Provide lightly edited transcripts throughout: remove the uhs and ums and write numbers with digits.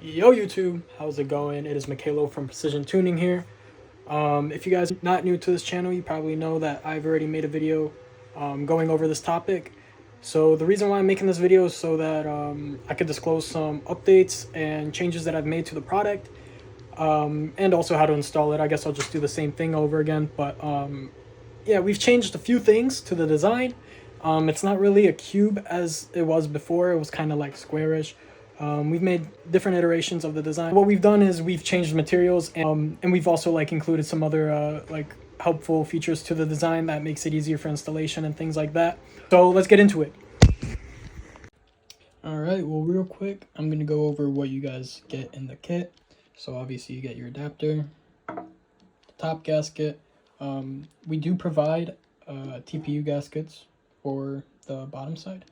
Yo YouTube, how's it going? It is Mikhailo from Precision Tuning here. If you guys are not new to this channel, you probably know that I've already made a video going over this topic. So the reason why I'm making this video is so that I could disclose some updates and changes that I've made to the product, and also how to install it. I guess I'll just do the same thing over again, but yeah, we've changed a few things to the design. It's not really a cube as it was before. It was kind of like squarish. We've made different iterations of the design. What we've done is we've changed materials, and we've also like included some other like helpful features to the design that makes it easier for installation and things like that. So let's get into it. All right, well, real quick, I'm gonna go over what you guys get in the kit. So obviously you get your adapter, the top gasket. We do provide TPU gaskets for the bottom side,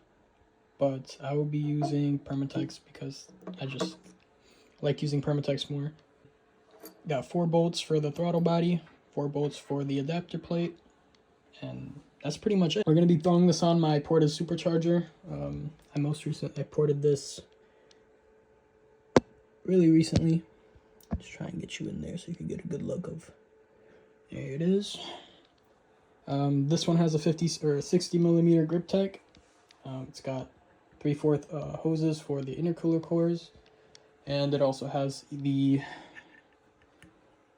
but I will be using Permatex because I just like using Permatex more. Got 4 bolts for the throttle body, 4 bolts for the adapter plate, and that's pretty much it. We're going to be throwing this on my ported supercharger. I ported this really recently. Just try and get you in there so you can get a good look of. There it is. This one has a 50 or 60 millimeter grip tech. It's got 3/4 hoses for the intercooler cores, and it also has the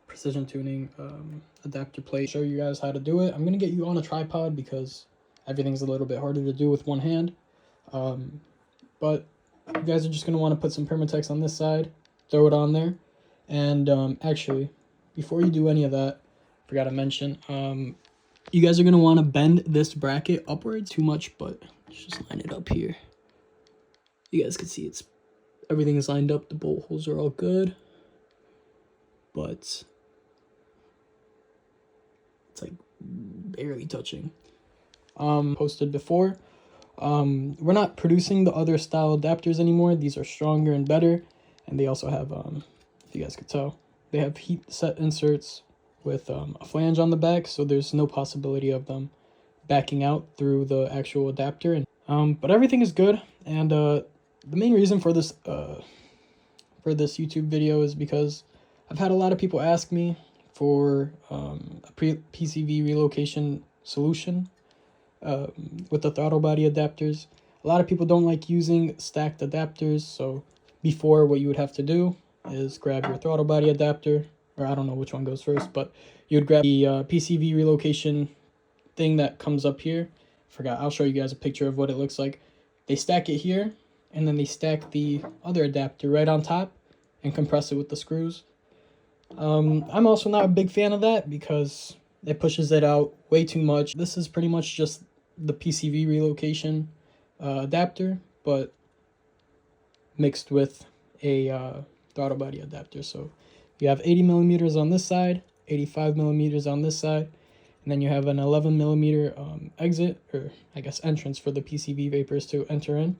precision tuning adapter plate. Show you guys how to do it. I'm gonna get you on a tripod because everything's a little bit harder to do with one hand. But you guys are just gonna want to put some Permatex on this side, throw it on there, and actually, before you do any of that, I forgot to mention, you guys are gonna want to bend this bracket upwards too much, but just line it up here. You guys can see everything is lined up. The bolt holes are all good, but it's like barely touching. Posted before. We're not producing the other style adapters anymore. These are stronger and better, and they also have, if you guys could tell, they have heat set inserts with a flange on the back, so there's no possibility of them backing out through the actual adapter. And but everything is good, and the main reason for this YouTube video is because I've had a lot of people ask me for a PCV relocation solution with the throttle body adapters. A lot of people don't like using stacked adapters, so before, what you would have to do is grab your throttle body adapter, or I don't know which one goes first, but you would grab the PCV relocation thing that comes up here. I'll show you guys a picture of what it looks like. They stack it here, and then they stack the other adapter right on top and compress it with the screws. I'm also not a big fan of that because it pushes it out way too much. This is pretty much just the PCV relocation adapter, but mixed with a throttle body adapter. So you have 80 millimeters on this side, 85 millimeters on this side, and then you have an 11 millimeter exit, or I guess entrance, for the PCV vapors to enter in.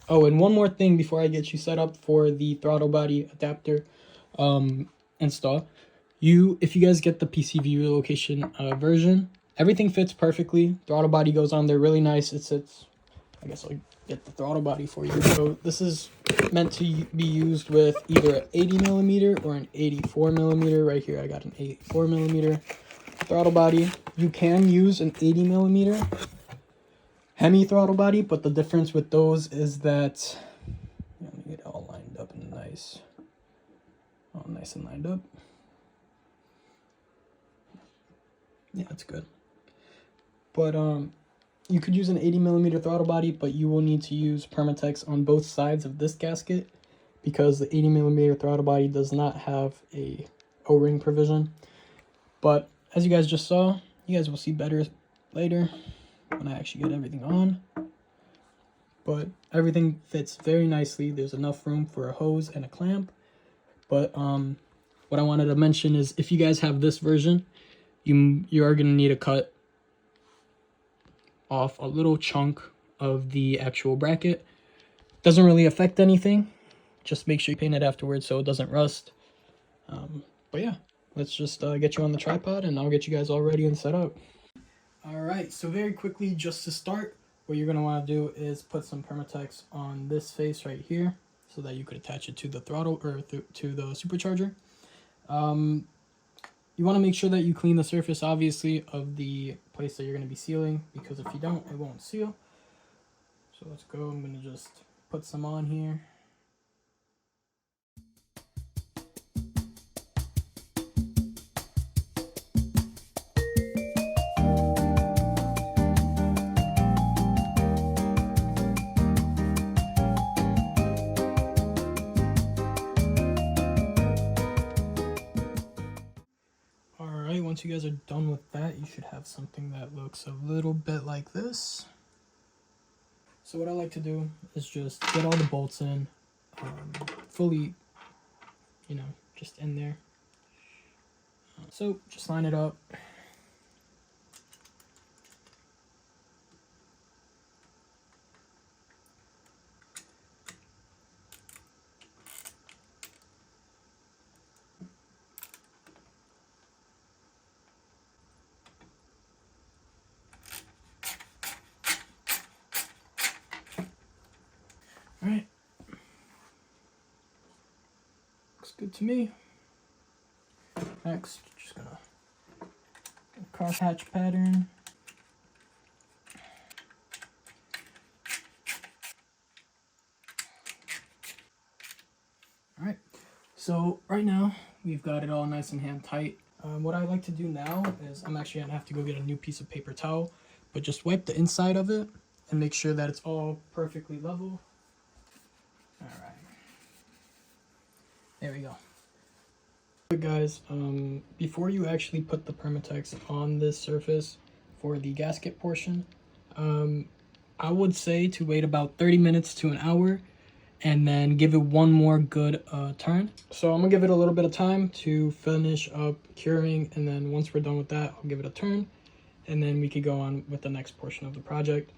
Oh, and one more thing before I get you set up for the throttle body adapter install. If you guys get the PCV relocation version, everything fits perfectly. Throttle body goes on there really nice. It sits, I guess I'll get the throttle body for you. So this is meant to be used with either an 80 millimeter or an 84 millimeter. Right here I got an 84 millimeter throttle body. You can use an 80 millimeter Hemi throttle body, but the difference with those is that, let me get it all lined up and nice. All nice and lined up. Yeah, that's good. But you could use an 80 millimeter throttle body, but you will need to use Permatex on both sides of this gasket because the 80 millimeter throttle body does not have a O-ring provision. But as you guys just saw, you guys will see better later when I actually get everything on. But everything fits very nicely. There's enough room for a hose and a clamp. But what I wanted to mention is if you guys have this version, you are going to need to cut off a little chunk of the actual bracket. Doesn't really affect anything. Just make sure you paint it afterwards so it doesn't rust. But yeah, let's just get you on the tripod and I'll get you guys all ready and set up. Alright, so very quickly, just to start, what you're going to want to do is put some Permatex on this face right here. so that you could attach it to the throttle or to the supercharger. You want to make sure that you clean the surface, obviously, of the place that you're going to be sealing, because if you don't, it won't seal. So let's go. I'm going to just put some on here. Once you guys are done with that, you should have something that looks a little bit like this. So what I like to do is just get all the bolts in, fully, just in there. So just line it up. All right, looks good to me. Next, just gonna cross hatch pattern. All right, so right now we've got it all nice and hand tight. What I like to do now is I'm actually gonna have to go get a new piece of paper towel, but just wipe the inside of it and make sure that it's all perfectly level. All right, there we go. But guys, before you actually put the Permatex on this surface for the gasket portion, I would say to wait about 30 minutes to an hour and then give it one more good turn. So I'm gonna give it a little bit of time to finish up curing, and then once we're done with that, I'll give it a turn, and then we could go on with the next portion of the project.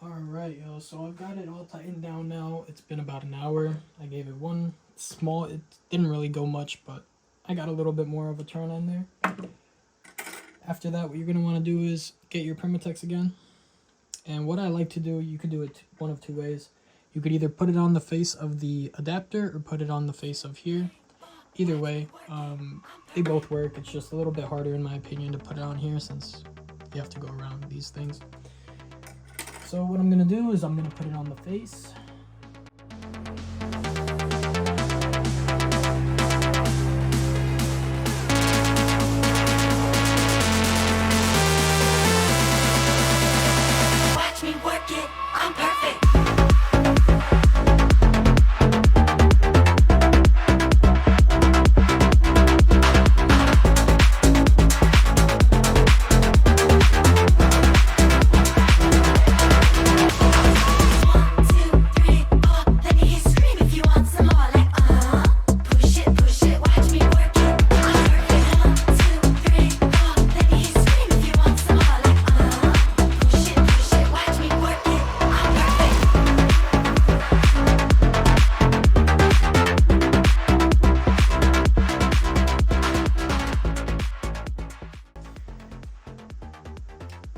Alright, yo, so I've got it all tightened down now. It's been about an hour. I gave it one small, it didn't really go much, but I got a little bit more of a turn on there. After that, what you're going to want to do is get your Permatex again. And what I like to do, you could do it one of two ways. You could either put it on the face of the adapter or put it on the face of here. Either way, they both work. It's just a little bit harder, in my opinion, to put it on here since you have to go around these things. So what I'm going to do is I'm going to put it on the face. Watch me work it, I'm perfect.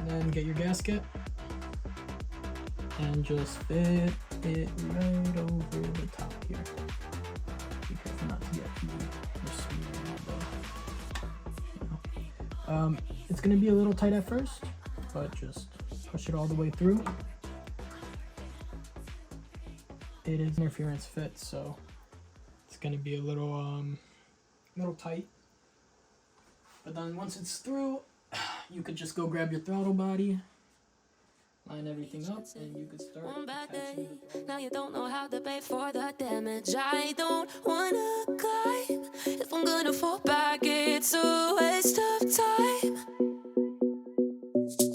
Then get your gasket and just fit it right over the top here. Be careful not to get too smeared. It's going to be a little tight at first, but just push it all the way through. It is interference fit, so it's going to be a little tight. But then once it's through, you could just go grab your throttle body, line everything up, and you could start attaching the throttle. Now you don't know how to pay for the damage. I don't wanna climb. If I'm gonna fall back, it's a waste of time.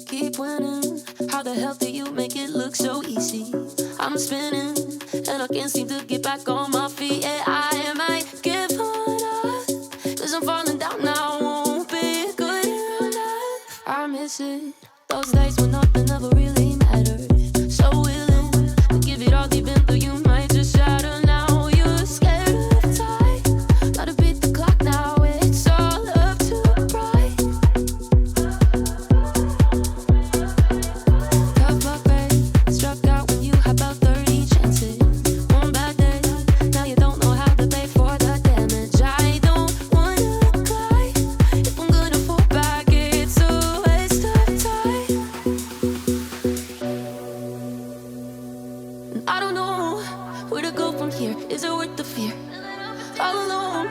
Keep winning. How the hell do you make it look so easy? I'm spinning, and I can't seem to get back on my feet. Yeah, I might give up, 'cause I'm falling down now. Won't be good enough. I miss it. Those days when nothing ever really mattered. So willing to give it all deep into you, might just shatter now. You're scared of time. Gotta beat the clock now. It's all up to pride. Cup of fate, struck out when you have about 30 chances. One bad from here? Is it worth the fear? All alone,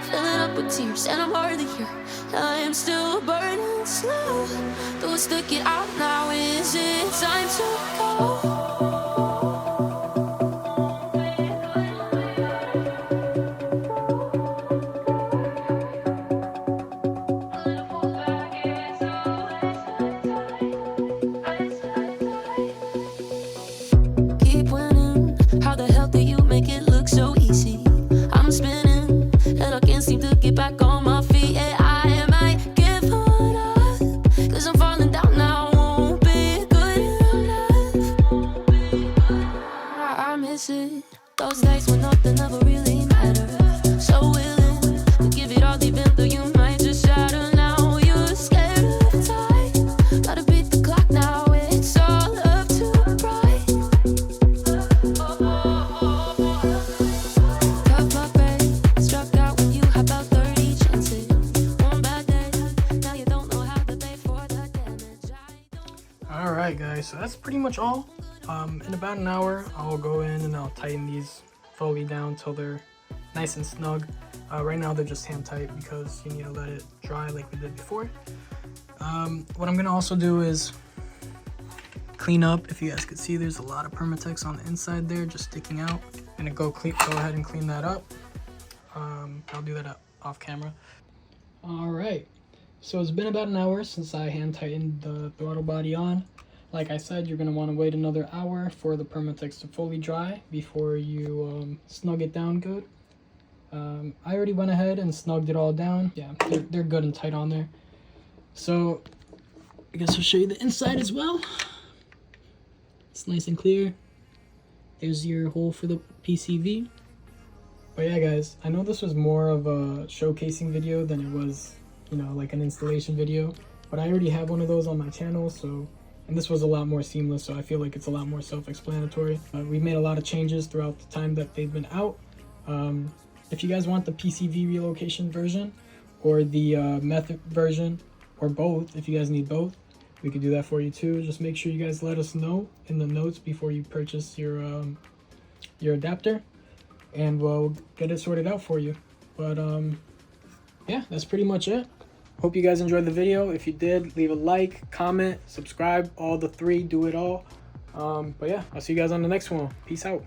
filling up with tears, and I'm hardly here. I am still burning slow. Do I stick it out now? Is it time to go? Keep winning. How the hell do you make it look so easy? I'm spinning, and I can't seem to get back on my feet. Yeah, I might give up, 'cause I'm falling down now. Won't be good enough. I miss it. Those days when nothing ever really mattered. So willing to give it all, even though you might just shatter. Now you're scared of time. Gotta beat the clock now. It's all up to pride. Cut my break, struck out when you have about 30 chances. One bad day, now you don't know how to pay for the damage. All right, guys, so that's pretty much all. In about an hour, I'll go in and I'll tighten these fully down till they're nice and snug. Right now, they're just hand tight because you need to let it dry like we did before. What I'm gonna also do is clean up. If you guys could see, there's a lot of Permatex on the inside there, just sticking out. I'm gonna go ahead and clean that up. I'll do that off camera. All right, so it's been about an hour since I hand tightened the throttle body on. Like I said, you're going to want to wait another hour for the Permatex to fully dry before you snug it down good. I already went ahead and snugged it all down. Yeah, they're good and tight on there. So I guess I'll show you the inside as well. It's nice and clear. There's your hole for the PCV. But yeah, guys, I know this was more of a showcasing video than it was, you know, like an installation video. But I already have one of those on my channel, so... And this was a lot more seamless, so I feel like it's a lot more self-explanatory. We've made a lot of changes throughout the time that they've been out. If you guys want the PCV relocation version or the method version, or both, if you guys need both, we could do that for you too. Just make sure you guys let us know in the notes before you purchase your adapter, and we'll get it sorted out for you. But yeah, that's pretty much it. Hope you guys enjoyed the video. If you did, leave a like, comment, subscribe, all the three, do it all. But yeah, I'll see you guys on the next one. Peace out.